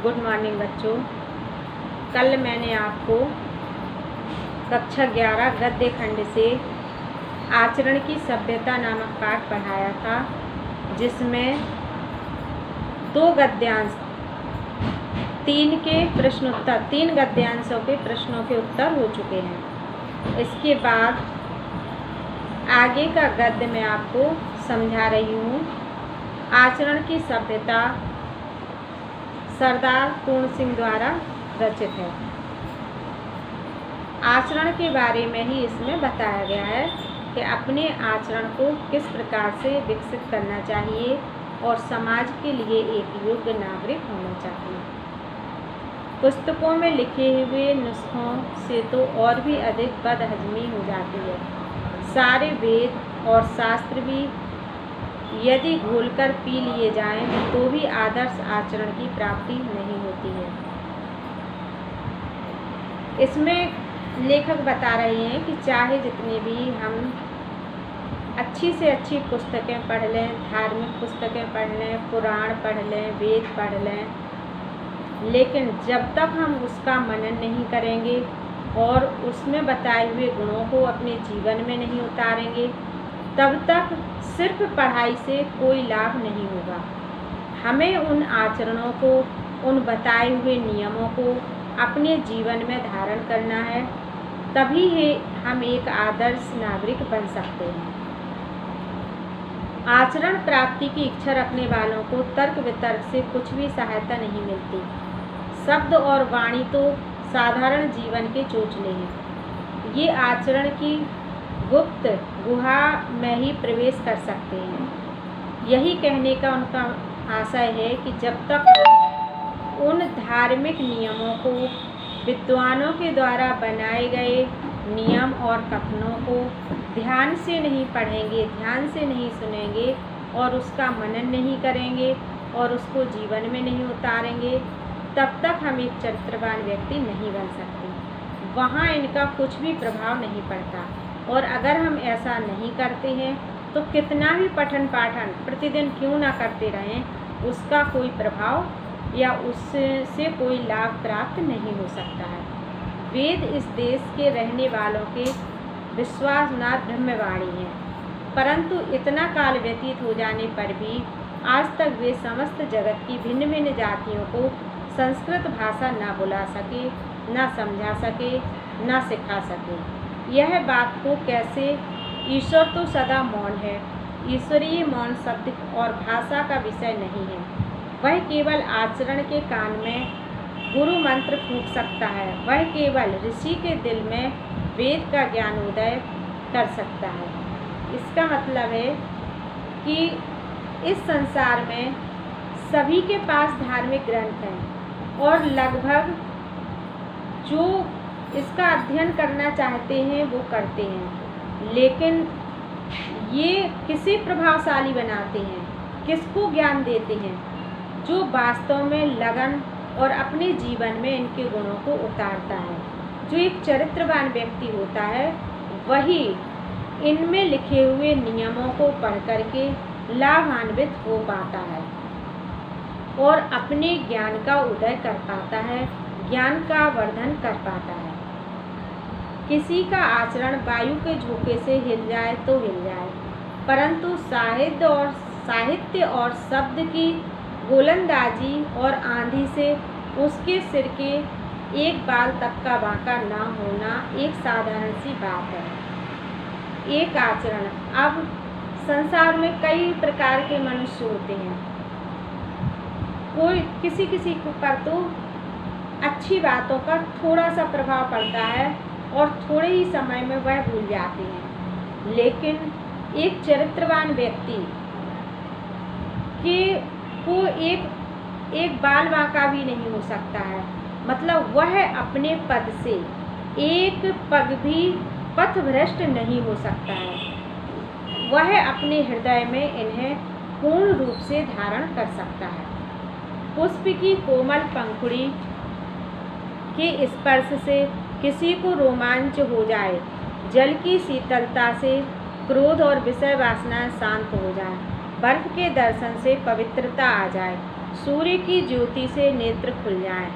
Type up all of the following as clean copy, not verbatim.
Good morning बच्चों। कल मैंने आपको कक्षा 11 गद्य खंड से आचरण की सभ्यता नामक पाठ पढ़ाया था, जिसमें 2 गद्यांश 3 गद्यांशों के प्रश्नों के उत्तर हो चुके हैं। इसके बाद आगे का गद्य मैं आपको समझा रही हूँ। आचरण की सभ्यता सरदार पूर्ण सिंह द्वारा रचित है। आचरण के बारे में ही इसमें बताया गया है कि अपने आचरण को किस प्रकार से विकसित करना चाहिए और समाज के लिए एक योग्य नागरिक होना चाहिए। पुस्तकों में लिखे हुए नुस्खों से तो और भी अधिक बदहजमी हो जाती है। सारे वेद और शास्त्र भी यदि घोलकर पी लिए जाएं तो भी आदर्श आचरण की प्राप्ति नहीं होती है। इसमें लेखक बता रहे हैं कि चाहे जितनी भी हम अच्छी से अच्छी पुस्तकें पढ़ लें, धार्मिक पुस्तकें पढ़ लें, पुराण पढ़ लें, वेद पढ़ लें, लेकिन जब तक हम उसका मनन नहीं करेंगे और उसमें बताए हुए गुणों को अपने जीवन में नहीं उतारेंगे, तब तक सिर्फ पढ़ाई से कोई लाभ नहीं होगा। हमें उन आचरणों को, उन बताए हुए नियमों को अपने जीवन में धारण करना है, तभी हम एक आदर्श नागरिक बन सकते हैं। आचरण प्राप्ति की इच्छा रखने वालों को तर्क वितर्क से कुछ भी सहायता नहीं मिलती। शब्द और वाणी तो साधारण जीवन के चोचले हैं। ये आचरण की गुप्त गुहा में ही प्रवेश कर सकते हैं। यही कहने का उनका आशय है कि जब तक उन धार्मिक नियमों को, विद्वानों के द्वारा बनाए गए नियम और कथनों को ध्यान से नहीं पढ़ेंगे, ध्यान से नहीं सुनेंगे और उसका मनन नहीं करेंगे और उसको जीवन में नहीं उतारेंगे, तब तक हम एक चरित्रवान व्यक्ति नहीं बन सकते। वहाँ इनका कुछ भी प्रभाव नहीं पड़ता। और अगर हम ऐसा नहीं करते हैं तो कितना भी पठन पाठन प्रतिदिन क्यों ना करते रहें, उसका कोई प्रभाव या उससे कोई लाभ प्राप्त नहीं हो सकता है। वेद इस देश के रहने वालों के विश्वासनाथ ब्रह्मवाणी है, परंतु इतना काल व्यतीत हो जाने पर भी आज तक वे समस्त जगत की भिन्न भिन्न जातियों को संस्कृत भाषा ना बुला सके, ना समझा सके, ना सिखा सके। यह बात को कैसे? ईश्वर तो सदा मौन है। ईश्वरीय मौन शब्द और भाषा का विषय नहीं है। वह केवल आचरण के कान में गुरु मंत्र फूंक सकता है। वह केवल ऋषि के दिल में वेद का ज्ञानोदय कर सकता है। इसका मतलब है कि इस संसार में सभी के पास धार्मिक ग्रंथ हैं और लगभग जो इसका अध्ययन करना चाहते हैं वो करते हैं, लेकिन ये किसे प्रभावशाली बनाते हैं, किसको ज्ञान देते हैं? जो वास्तव में लगन और अपने जीवन में इनके गुणों को उतारता है। जो एक चरित्रवान व्यक्ति होता है वही इनमें लिखे हुए नियमों को पढ़ करके लाभान्वित हो पाता है और अपने ज्ञान का उदय कर पाता है, ज्ञान का वर्धन कर पाता है। किसी का आचरण वायु के झोंके से हिल जाए तो हिल जाए, परंतु साहित्य और शब्द की गोलंदाजी और आंधी से उसके सिर के एक बाल तक का बांका ना होना एक साधारण सी बात है। एक आचरण, अब संसार में कई प्रकार के मनुष्य होते हैं। कोई किसी पर तो अच्छी बातों का थोड़ा सा प्रभाव पड़ता है और थोड़े ही समय में वह भूल जाते हैं, लेकिन एक चरित्रवान व्यक्ति को एक बाल बांका भी नहीं हो सकता है। मतलब वह अपने पद से एक पग भी पथभ्रष्ट नहीं हो सकता है। वह अपने हृदय में इन्हें पूर्ण रूप से धारण कर सकता है। पुष्प की कोमल पंखुड़ी के स्पर्श से किसी को रोमांच हो जाए, जल की शीतलता से क्रोध और विषय वासना शांत हो जाए, बर्फ के दर्शन से पवित्रता आ जाए, सूर्य की ज्योति से नेत्र खुल जाएं।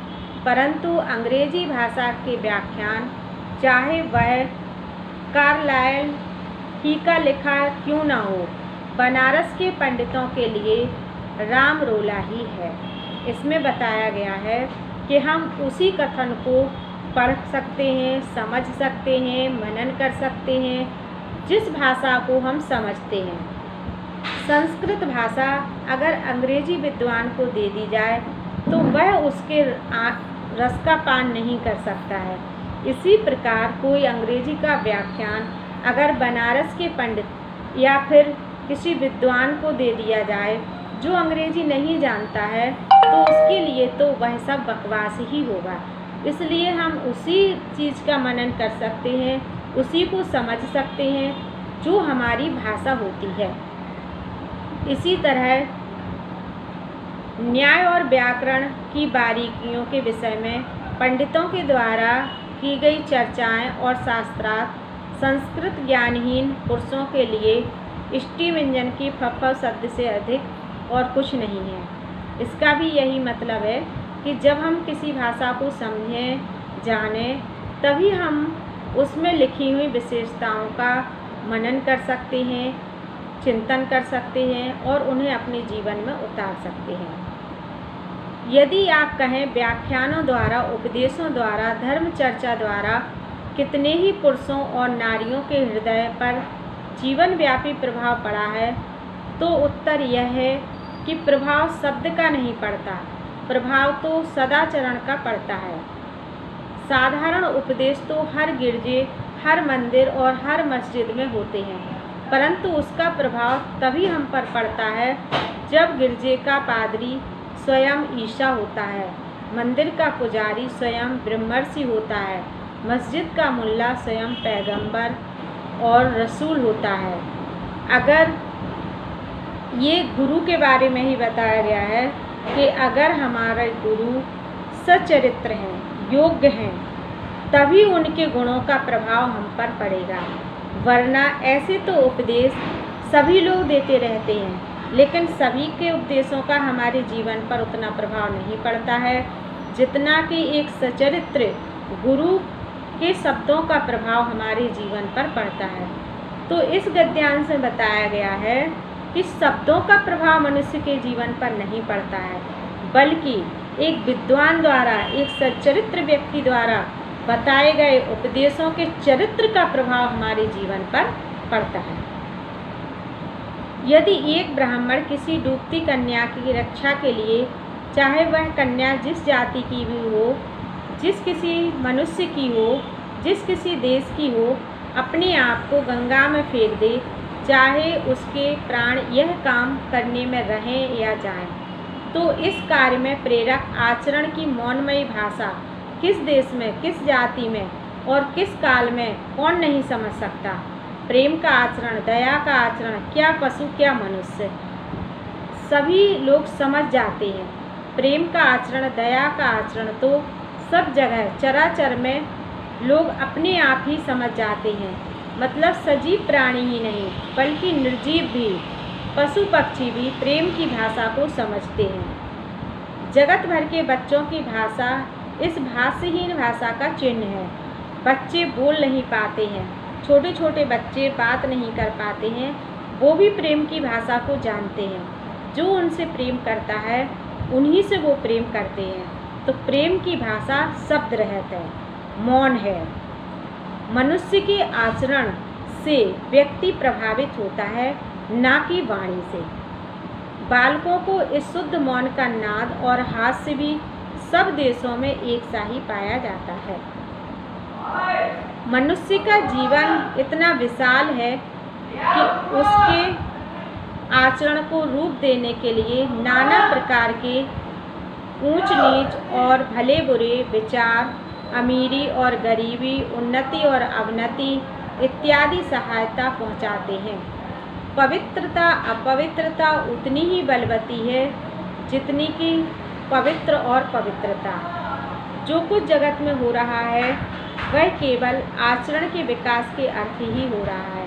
परंतु अंग्रेजी भाषा के व्याख्यान, चाहे वह कार्लाइल ही का लिखा क्यों न हो, बनारस के पंडितों के लिए राम रोला ही है। इसमें बताया गया है कि हम उसी कथन को पढ़ सकते हैं, समझ सकते हैं, मनन कर सकते हैं जिस भाषा को हम समझते हैं। संस्कृत भाषा अगर अंग्रेजी विद्वान को दे दी जाए तो वह उसके रस का पान नहीं कर सकता है। इसी प्रकार कोई अंग्रेजी का व्याख्यान अगर बनारस के पंडित या फिर किसी विद्वान को दे दिया जाए जो अंग्रेजी नहीं जानता है तो उसके लिए तो वह सब बकवास ही होगा। इसलिए हम उसी चीज़ का मनन कर सकते हैं, उसी को समझ सकते हैं जो हमारी भाषा होती है। इसी तरह न्याय और व्याकरण की बारीकियों के विषय में पंडितों के द्वारा की गई चर्चाएं और शास्त्रार्थ संस्कृत ज्ञानहीन पुरुषों के लिए स्टीम इंजन की फफ्फा शब्द से अधिक और कुछ नहीं है। इसका भी यही मतलब है कि जब हम किसी भाषा को समझें, जानें, तभी हम उसमें लिखी हुई विशेषताओं का मनन कर सकते हैं, चिंतन कर सकते हैं और उन्हें अपने जीवन में उतार सकते हैं। यदि आप कहें व्याख्यानों द्वारा, उपदेशों द्वारा, धर्म चर्चा द्वारा कितने ही पुरुषों और नारियों के हृदय पर जीवन व्यापी प्रभाव पड़ा है, तो उत्तर यह है कि प्रभाव शब्द का नहीं पड़ता, प्रभाव तो सदाचरण का पड़ता है। साधारण उपदेश तो हर गिरजे, हर मंदिर और हर मस्जिद में होते हैं, परंतु उसका प्रभाव तभी हम पर पड़ता है जब गिरजे का पादरी स्वयं ईशा होता है, मंदिर का पुजारी स्वयं ब्रह्मर्षि होता है, मस्जिद का मुल्ला स्वयं पैगंबर और रसूल होता है। अगर ये गुरु के बारे में ही बताया गया है कि अगर हमारे गुरु सच्चरित्र हैं, योग्य हैं, तभी उनके गुणों का प्रभाव हम पर पड़ेगा, वरना ऐसे तो उपदेश सभी लोग देते रहते हैं, लेकिन सभी के उपदेशों का हमारे जीवन पर उतना प्रभाव नहीं पड़ता है जितना कि एक सच्चरित्र गुरु के शब्दों का प्रभाव हमारे जीवन पर पड़ता है। तो इस गद्यांश में बताया गया है कि शब्दों का प्रभाव मनुष्य के जीवन पर नहीं पड़ता है, बल्कि एक विद्वान द्वारा, एक सच्चरित्र व्यक्ति द्वारा बताए गए उपदेशों के चरित्र का प्रभाव हमारे जीवन पर पड़ता है। यदि एक ब्राह्मण किसी डूबती कन्या की रक्षा के लिए, चाहे वह कन्या जिस जाति की भी हो, जिस किसी मनुष्य की हो, जिस किसी देश की हो, अपने आप को गंगा में फेंक दे, चाहे उसके प्राण यह काम करने में रहें या जाएं, तो इस कार्य में प्रेरक आचरण की मौनमयी भाषा किस देश में, किस जाति में और किस काल में कौन नहीं समझ सकता। प्रेम का आचरण, दया का आचरण, क्या पशु क्या मनुष्य, सभी लोग समझ जाते हैं। प्रेम का आचरण, दया का आचरण तो सब जगह चराचर में लोग अपने आप ही समझ जाते हैं। मतलब सजीव प्राणी ही नहीं बल्कि निर्जीव भी, पशु पक्षी भी प्रेम की भाषा को समझते हैं। जगत भर के बच्चों की भाषा इस भाषाहीन भाषा का चिन्ह है। बच्चे बोल नहीं पाते हैं, छोटे छोटे बच्चे बात नहीं कर पाते हैं, वो भी प्रेम की भाषा को जानते हैं। जो उनसे प्रेम करता है उन्हीं से वो प्रेम करते हैं। तो प्रेम की भाषा शब्द रहित है, मौन है। मनुष्य के आचरण से व्यक्ति प्रभावित होता है, ना कि वाणी से। बालकों को इस शुद्ध मौन का नाद और हास्य भी सब देशों में एक सा ही पाया जाता है। मनुष्य का जीवन इतना विशाल है कि उसके आचरण को रूप देने के लिए नाना प्रकार के ऊंच नीच और भले बुरे विचार, अमीरी और गरीबी, उन्नति और अवनति इत्यादि सहायता पहुंचाते हैं। पवित्रता अपवित्रता उतनी ही बलवती है जितनी कि पवित्र और पवित्रता। जो कुछ जगत में हो रहा है वह केवल आचरण के विकास के अर्थ ही हो रहा है।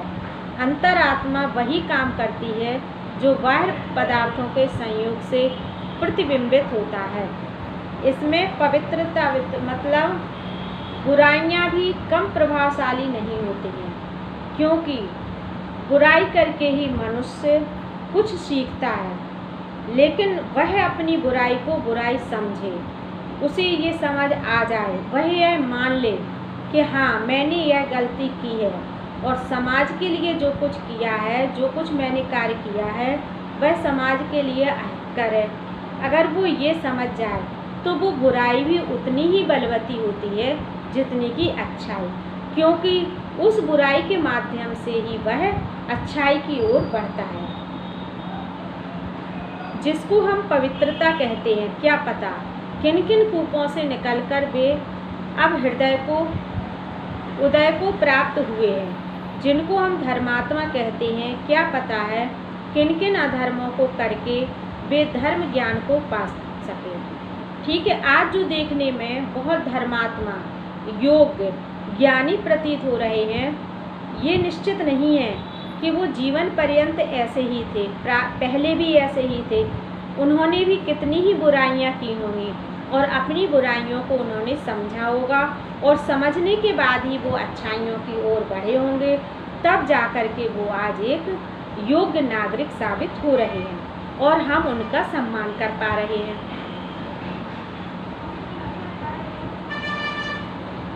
अंतरात्मा वही काम करती है जो बाह्य पदार्थों के संयोग से प्रतिबिंबित होता है। इसमें पवित्रता मतलब बुराइयां भी कम प्रभावशाली नहीं होती हैं, क्योंकि बुराई करके ही मनुष्य कुछ सीखता है, लेकिन वह अपनी बुराई को बुराई समझे, उसे ये समझ आ जाए, वह यह मान ले कि हाँ मैंने यह गलती की है और समाज के लिए जो कुछ किया है, जो कुछ मैंने कार्य किया है वह समाज के लिए अहितकर है। अगर वो ये समझ जाए तो वो बुराई भी उतनी ही बलवती होती है जितनी की अच्छाई, क्योंकि उस बुराई के माध्यम से ही वह अच्छाई की ओर बढ़ता है। जिसको हम पवित्रता कहते हैं, क्या पता किन किन कूपों से निकलकर वे अब उदय को प्राप्त हुए हैं। जिनको हम धर्मात्मा कहते हैं, क्या पता है किन किन अधर्मों को करके वे धर्म ज्ञान को पा सके। ठीक है, आज जो देखने में बहुत धर्मात्मा योग्य ज्ञानी प्रतीत हो रहे हैं, ये निश्चित नहीं है कि वो जीवन पर्यंत ऐसे ही थे, पहले भी ऐसे ही थे। उन्होंने भी कितनी ही बुराइयां की होंगी और अपनी बुराइयों को उन्होंने समझा होगा और समझने के बाद ही वो अच्छाइयों की ओर बढ़े होंगे, तब जाकर के वो आज एक योग्य नागरिक साबित हो रहे हैं और हम उनका सम्मान कर पा रहे हैं।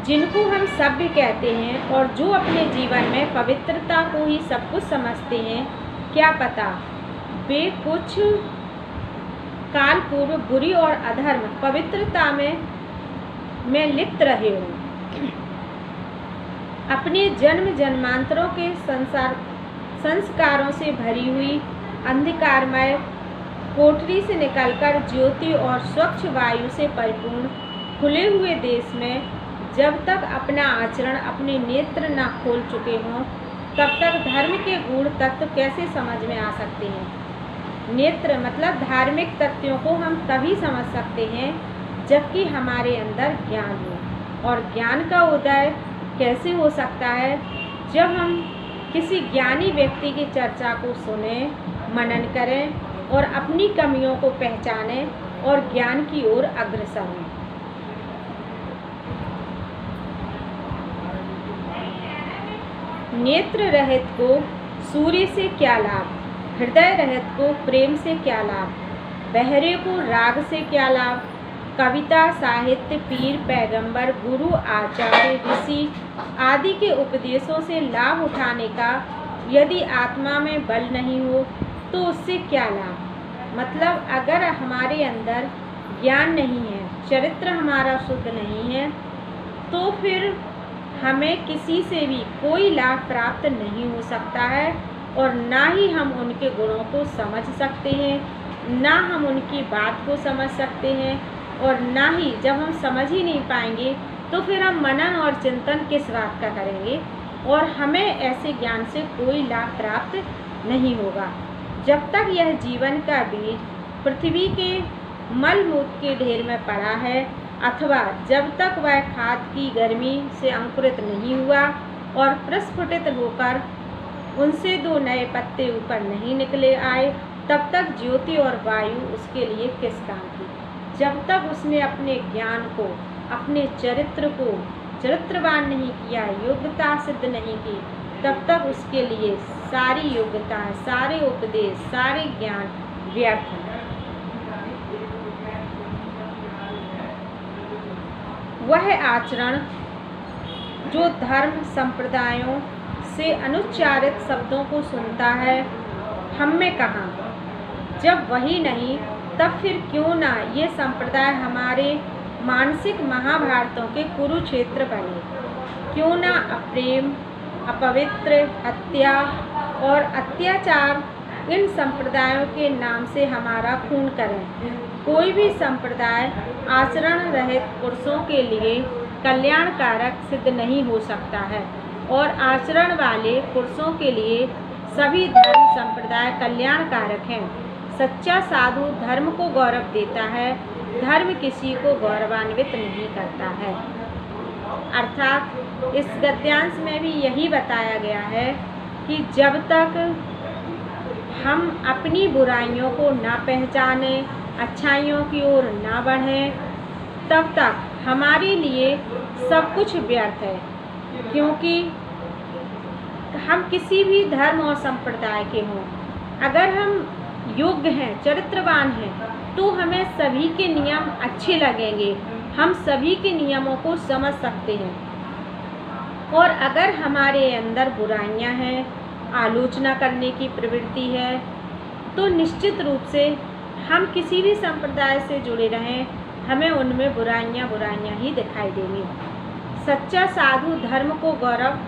जिनको हम सभ्य कहते हैं और जो अपने जीवन में पवित्रता को ही सब कुछ समझते हैं, क्या पता वे कुछ काल पूर्व बुरी और अधर्म पवित्रता में लिप्त रहे हों। अपने जन्म जन्मांतरों के संस्कारों से भरी हुई अंधकारमय कोठरी से निकलकर ज्योति और स्वच्छ वायु से परिपूर्ण खुले हुए देश में जब तक अपना आचरण अपने नेत्र न खोल चुके हों, तब तक धर्म के गूढ़ तत्व कैसे समझ में आ सकते हैं। नेत्र मतलब धार्मिक तथ्यों को हम तभी समझ सकते हैं जबकि हमारे अंदर ज्ञान हो। और ज्ञान का उदय कैसे हो सकता है? जब हम किसी ज्ञानी व्यक्ति की चर्चा को सुने, मनन करें और अपनी कमियों को पहचानें और ज्ञान की ओर अग्रसर हों। नेत्र रहित को सूर्य से क्या लाभ, हृदय रहित को प्रेम से क्या लाभ, बहरे को राग से क्या लाभ। कविता, साहित्य, पीर, पैगंबर, गुरु, आचार्य, ऋषि आदि के उपदेशों से लाभ उठाने का यदि आत्मा में बल नहीं हो तो उससे क्या लाभ। मतलब अगर हमारे अंदर ज्ञान नहीं है, चरित्र हमारा शुद्ध नहीं है, तो फिर हमें किसी से भी कोई लाभ प्राप्त नहीं हो सकता है और ना ही हम उनके गुणों को समझ सकते हैं, ना हम उनकी बात को समझ सकते हैं, और ना ही जब हम समझ ही नहीं पाएंगे तो फिर हम मनन और चिंतन किस बात का करेंगे और हमें ऐसे ज्ञान से कोई लाभ प्राप्त नहीं होगा। जब तक यह जीवन का बीज पृथ्वी के मलमूत्र के ढेर में पड़ा है अथवा जब तक वह खाद की गर्मी से अंकुरित नहीं हुआ और प्रस्फुटित होकर उनसे दो नए पत्ते ऊपर नहीं निकले आए, तब तक ज्योति और वायु उसके लिए किस काम की। जब तक उसने अपने ज्ञान को, अपने चरित्र को चरित्रवान नहीं किया, योग्यता सिद्ध नहीं की, तब तक उसके लिए सारी योग्यता, सारे उपदेश, सारे ज्ञान व्यर्थ हैं। वह आचरण जो धर्म संप्रदायों से अनुच्चारित शब्दों को सुनता है, हम में कहाँ। जब वही नहीं तब फिर क्यों ना ये संप्रदाय हमारे मानसिक महाभारतों के कुरुक्षेत्र बने। क्यों ना अप्रेम, अपवित्र, हत्या और अत्याचार इन संप्रदायों के नाम से हमारा खून करें। कोई भी संप्रदाय आचरण रहित पुरुषों के लिए कल्याणकारक सिद्ध नहीं हो सकता है और आचरण वाले पुरुषों के लिए सभी धर्म संप्रदाय कल्याणकारक हैं। सच्चा साधु धर्म को गौरव देता है, धर्म किसी को गौरवान्वित नहीं करता है। अर्थात इस गद्यांश में भी यही बताया गया है कि जब तक हम अपनी बुराइयों को न पहचानें, अच्छाइयों की ओर ना बढ़ें, तब तक हमारे लिए सब कुछ व्यर्थ है। क्योंकि हम किसी भी धर्म और संप्रदाय के हों, अगर हम योग्य हैं, चरित्रवान हैं, तो हमें सभी के नियम अच्छे लगेंगे, हम सभी के नियमों को समझ सकते हैं। और अगर हमारे अंदर बुराइयां हैं, आलोचना करने की प्रवृत्ति है, तो निश्चित रूप से हम किसी भी संप्रदाय से जुड़े रहें, हमें उनमें बुराइयां ही दिखाई देंगी। सच्चा साधु धर्म को गौरव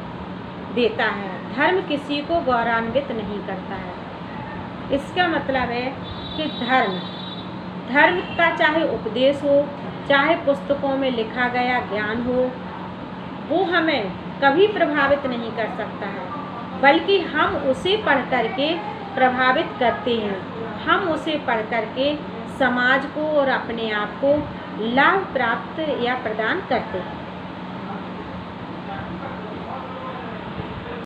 देता है, धर्म किसी को गौरवान्वित नहीं करता है। इसका मतलब है कि धर्म का चाहे उपदेश हो, चाहे पुस्तकों में लिखा गया ज्ञान हो, वो हमें कभी प्रभावित नहीं कर सकता है, बल्कि हम उसे पढ़ करके प्रभावित करते हैं। हम उसे पढ़ करके समाज को और अपने आप को लाभ प्राप्त या प्रदान करते हैं।